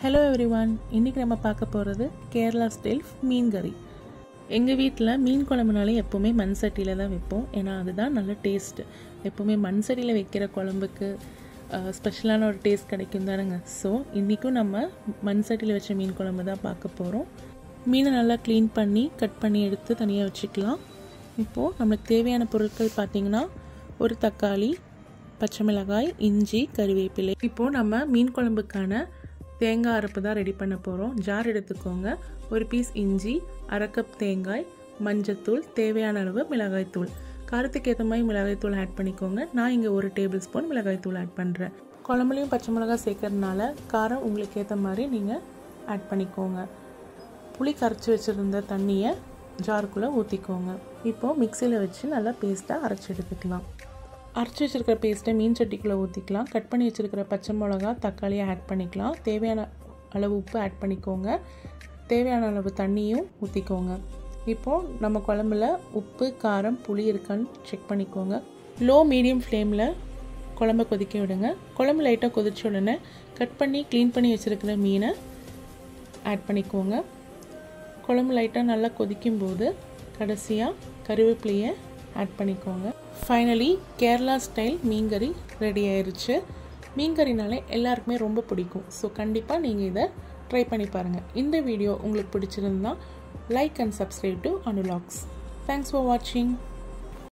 Hello everyone, இன்றைக்கி நம்ம பார்க்க போகிறது கேரளா ஸ்டைல் மீன் கறி. எங்கள் வீட்டில் மீன் குழம்புனாலே எப்போவுமே மண் சட்டியில் தான் வைப்போம். ஏன்னா அதுதான் நல்ல டேஸ்ட்டு. எப்போவுமே மண் சட்டியில் வைக்கிற குழம்புக்கு ஸ்பெஷலான ஒரு டேஸ்ட் கிடைக்கும் தானுங்க. ஸோ இன்றைக்கும் நம்ம மண் சட்டியில் வச்ச மீன் குழம்பு தான் பார்க்க போகிறோம். மீனை நல்லா க்ளீன் பண்ணி கட் பண்ணி எடுத்து தனியாக வச்சுக்கலாம். இப்போது நம்மளுக்கு தேவையான பொருட்கள் பார்த்திங்கன்னா, ஒரு தக்காளி, பச்சை மிளகாய், இஞ்சி, கறிவேப்பிலை. இப்போது நம்ம மீன் குழம்புக்கான தேங்காய் அரைப்பு தான் ரெடி பண்ண போகிறோம். ஜார் எடுத்துக்கோங்க. ஒரு பீஸ் இஞ்சி, அரை கப் தேங்காய், மஞ்சத்தூள், தேவையான அளவு மிளகாய்த்தூள். காரத்துக்கு ஏற்ற மாதிரி மிளகாய்த்தூள் ஆட் பண்ணிக்கோங்க. நான் இங்கே 1 டேபிள் ஸ்பூன் மிளகாய்த்தூள் ஆட் பண்ணுறேன். குழம்புலையும் பச்சை மிளகாய் சேர்க்கறதுனால காரம் உங்களுக்கு ஏற்ற மாதிரி நீங்கள் ஆட் பண்ணிக்கோங்க. புளி கரைச்சி வச்சுருந்த தண்ணியை ஜாருக்குள்ளே ஊற்றிக்கோங்க. இப்போது மிக்சியில் வச்சு நல்லா பேஸ்ட்டாக அரைச்சி எடுத்துக்கலாம். அரைச்சி வச்சுருக்கிற பேஸ்ட்டை மீன் சட்டிக்குள்ளே ஊற்றிக்கலாம். கட் பண்ணி வச்சுருக்கிற பச்சை மிளகா, தக்காளியை ஆட் பண்ணிக்கலாம். தேவையான அளவு உப்பு ஆட் பண்ணிக்கோங்க. தேவையான அளவு தண்ணியும் ஊற்றிக்கோங்க. இப்போது நம்ம குழம்புல உப்பு, காரம், புளி இருக்கான்னு செக் பண்ணிக்கோங்க. லோ மீடியம் ஃப்ளேமில் குழம்பை கொதிக்க விடுங்க. குழம்பு லைட்டாக கொதிச்ச உடனே கட் பண்ணி க்ளீன் பண்ணி வச்சுருக்கிற மீனை ஆட் பண்ணிக்கோங்க. குழம்பு லைட்டாக நல்லா கொதிக்கும்போது கடைசியாக கறிவேப்பிலையை ஆட் பண்ணிக்கோங்க. ஃபைனலி கேரளா ஸ்டைல் மீன் கறி ரெடி ஆயிடுச்சு. மீன் கறினாலே எல்லாருக்குமே ரொம்ப பிடிக்கும். ஸோ கண்டிப்பாக நீங்கள் இதை ட்ரை பண்ணி பாருங்கள். இந்த வீடியோ உங்களுக்கு பிடிச்சிருந்தா like and subscribe to Anulax. Thanks for வாட்சிங்.